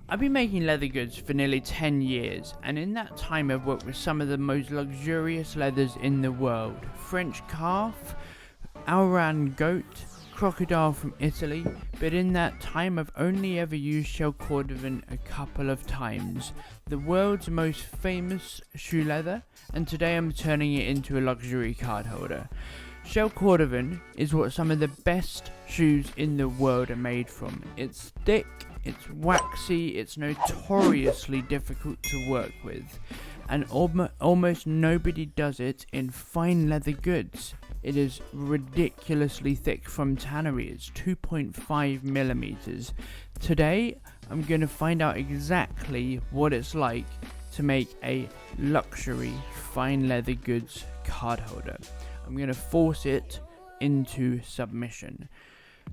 I've been making leather goods for nearly 10 years, and in that time I've worked with some of the most luxurious leathers in the world. French calf, Auran goat, crocodile from Italy, but in that time I've only ever used shell Cordovan a couple of times. The world's most famous shoe leather, and today I'm turning it into a luxury card holder. Shell Cordovan is what some of the best shoes in the world are made from. It's thick, it's waxy, it's notoriously difficult to work with, and almost nobody does it in fine leather goods. It is ridiculously thick from tannery. It's 2.5 millimeters. Today, I'm going to find out exactly what it's like to make a luxury fine leather goods card holder. I'm going to force it into submission.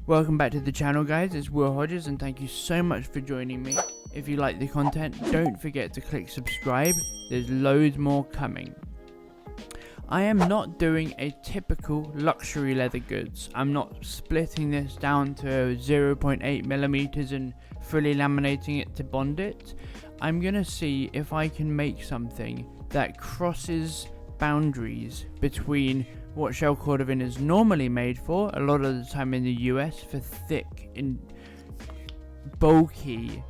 Welcome back to the channel, guys. It's Hodges, and thank you so much for joining me. If you like the content, don't forget to click subscribe. There's loads more coming. I am not doing a typical luxury leather goods. I'm not splitting this down to 0.8 millimeters and fully laminating it to bond it. I'm gonna see if I can make something that crosses boundaries between what shell Cordovan is normally made for, a lot of the time in the US, for thick and bulky,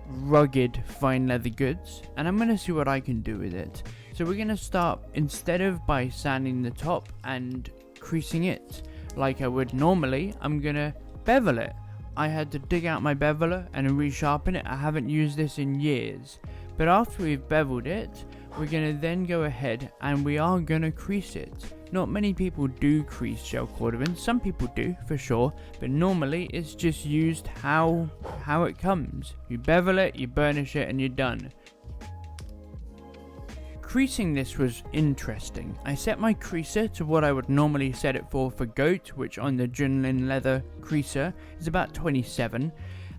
rugged fine leather goods, and I'm gonna see what I can do with it. So we're going to start, instead of by sanding the top and creasing it like I would normally, I'm going to bevel it. I had to dig out my beveler and resharpen it. I haven't used this in years. But after we've beveled it, we're going to then go ahead and we are going to crease it. Not many people do crease shell Cordovan. Some people do, for sure. But normally it's just used how it comes. You bevel it, you burnish it, and you're done. Creasing this was interesting. I set my creaser to what I would normally set it for goat, which on the Junlin leather creaser is about 27,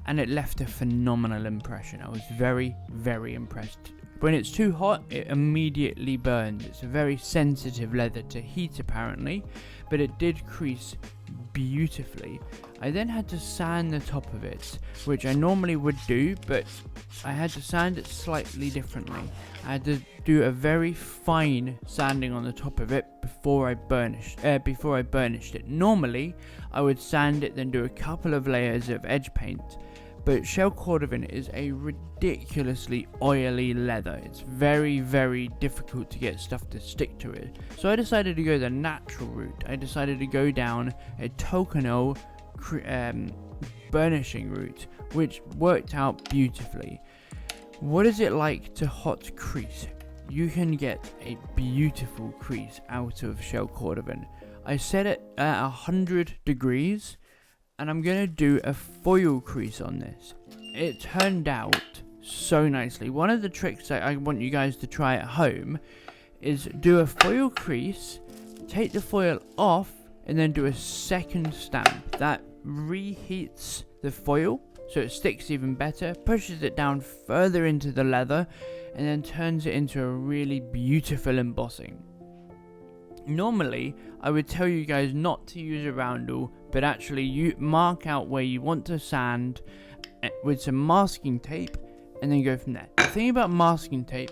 and it left a phenomenal impression. I was very, very impressed. When it's too hot, it immediately burns. It's a very sensitive leather to heat apparently, but it did crease beautifully. I then had to sand the top of it, which I normally would do, but I had to sand it slightly differently. I had to do a very fine sanding on the top of it before I burnished it. Normally, I would sand it, then do a couple of layers of edge paint. But shell Cordovan is a ridiculously oily leather. It's very, very difficult to get stuff to stick to it. So I decided to go the natural route. I decided to go down a Tokonol burnishing route, which worked out beautifully. What is it like to hot crease? You can get a beautiful crease out of shell Cordovan. I set it at 100 degrees. And I'm going to do a foil crease on this. It turned out so nicely. One of the tricks that I want you guys to try at home is do a foil crease, take the foil off, and then do a second stamp. That reheats the foil, so it sticks even better, pushes it down further into the leather, and then turns it into a really beautiful embossing. Normally, I would tell you guys not to use a roundel, but actually you mark out where you want to sand with some masking tape and then go from there. The thing about masking tape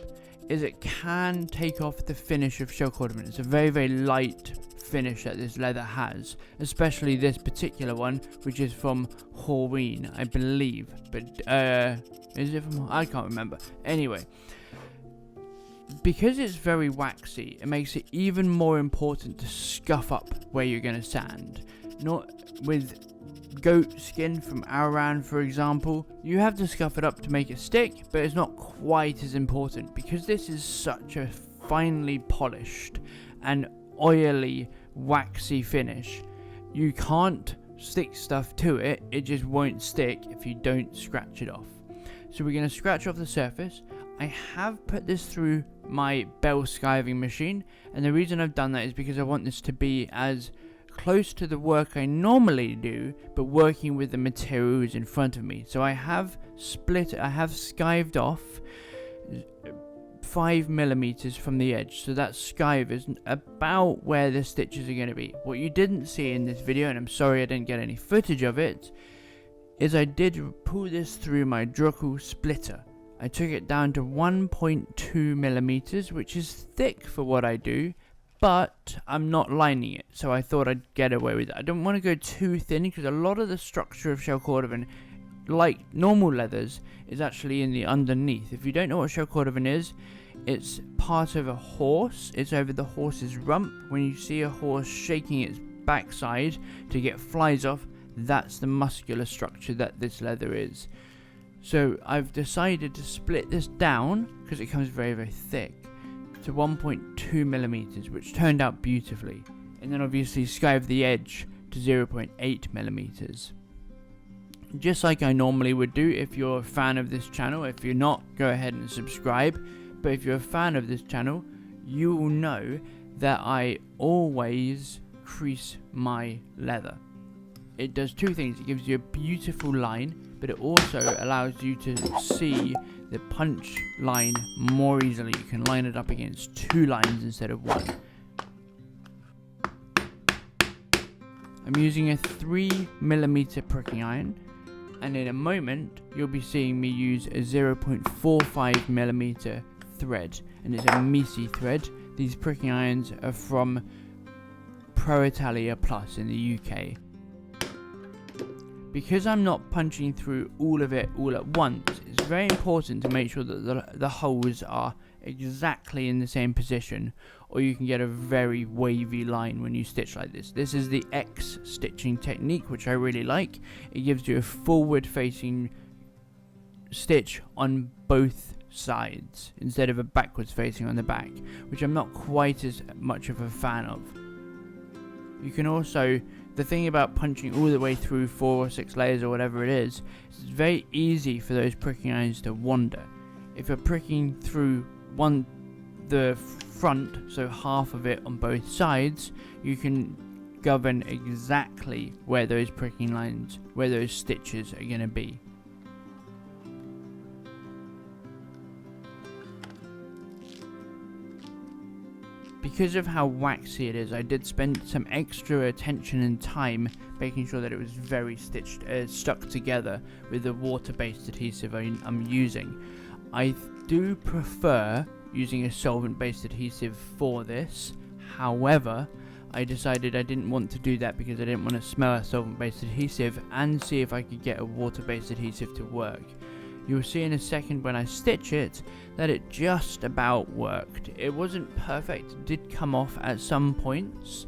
is it can take off the finish of shell Cordovan. It's a very, very light finish that this leather has, especially this particular one, which is from Horween, I believe. But is it from? I can't remember. Anyway, because it's very waxy, it makes it even more important to scuff up where you're going to sand. Not with goat skin from Auran, for example. You have to scuff it up to make it stick, but it's not quite as important because this is such a finely polished and oily, waxy finish. You can't stick stuff to it. It just won't stick if you don't scratch it off. So we're going to scratch off the surface. I have put this through my bell skiving machine, and the reason I've done that is because I want this to be as close to the work I normally do, but working with the materials in front of me. So I have skived off 5 millimeters from the edge, so that skive is about where the stitches are going to be. What you didn't see in this video, and I'm sorry I didn't get any footage of it, is I did pull this through my Drukl splitter. I took it down to 1.2 millimeters, which is thick for what I do, but I'm not lining it, so I thought I'd get away with it. I don't want to go too thin because a lot of the structure of shell Cordovan, like normal leathers, is actually in the underneath. If you don't know what shell Cordovan is, it's part of a horse. It's over the horse's rump. When you see a horse shaking its backside to get flies off, that's the muscular structure that this leather is. So I've decided to split this down, because it comes very, very thick, to 1.2 millimeters, which turned out beautifully. And then obviously skive the edge to 0.8 millimeters. Just like I normally would do if you're a fan of this channel. If you're not, go ahead and subscribe. But if you're a fan of this channel, you will know that I always crease my leather. It does two things. It gives you a beautiful line, but it also allows you to see the punch line more easily. You can line it up against two lines instead of one. I'm using a 3mm pricking iron, and in a moment you'll be seeing me use a 0.45mm thread, and it's a Misi thread. These pricking irons are from Pro Italia Plus in the UK. Because I'm not punching through all of it all at once, it's very important to make sure that the holes are exactly in the same position, or you can get a very wavy line when you stitch like this. This is the X stitching technique, which I really like. It gives you a forward facing stitch on both sides instead of a backwards facing on the back, which I'm not quite as much of a fan of. You can also, the thing about punching all the way through 4 or 6 layers or whatever it is, it's very easy for those pricking irons to wander. If you're pricking through the front, so half of it on both sides, you can govern exactly where those pricking lines, where those stitches are going to be. Because of how waxy it is, I did spend some extra attention and time making sure that it was very stuck together with the water-based adhesive I'm using. I do prefer using a solvent-based adhesive for this. However, I decided I didn't want to do that because I didn't want to smell a solvent-based adhesive and see if I could get a water-based adhesive to work. You'll see in a second when I stitch it that it just about worked. It wasn't perfect, it did come off at some points,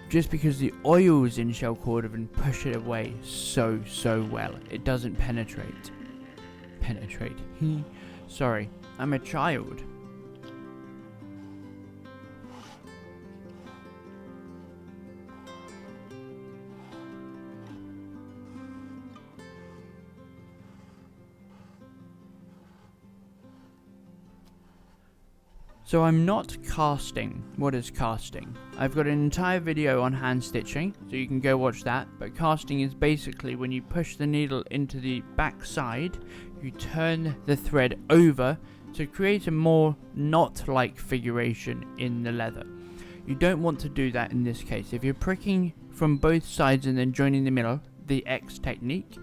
just because the oils in shell Cordovan push it away so well. It doesn't penetrate. Sorry, I'm a child. So I'm not casting. What is casting? I've got an entire video on hand stitching, so you can go watch that. But casting is basically when you push the needle into the back side, you turn the thread over to create a more knot-like figuration in the leather. You don't want to do that in this case. If you're pricking from both sides and then joining the middle, the X technique,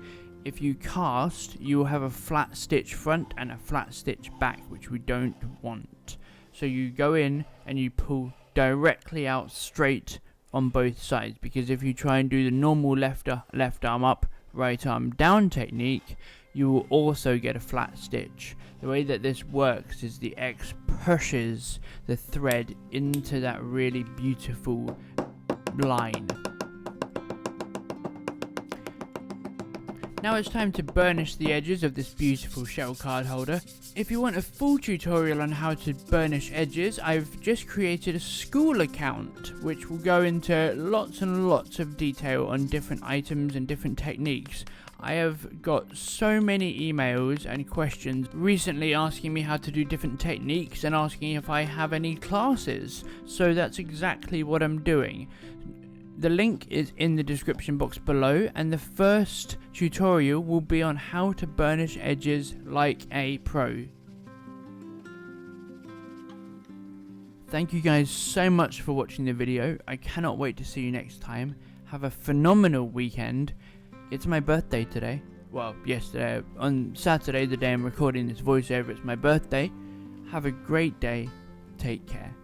if you cast, you will have a flat stitch front and a flat stitch back, which we don't want. So you go in and you pull directly out straight on both sides, because if you try and do the normal left arm up, right arm down technique, you will also get a flat stitch. The way that this works is the X pushes the thread into that really beautiful line. Now it's time to burnish the edges of this beautiful shell card holder. If you want a full tutorial on how to burnish edges, I've just created a school account which will go into lots and lots of detail on different items and different techniques. I have got so many emails and questions recently asking me how to do different techniques and asking if I have any classes, so that's exactly what I'm doing. The link is in the description box below, and the first tutorial will be on how to burnish edges like a pro. Thank you guys so much for watching the video. I cannot wait to see you next time. Have a phenomenal weekend, it's my birthday today. Well, yesterday, on Saturday, the day I'm recording this voiceover, it's my birthday. Have a great day. Take care.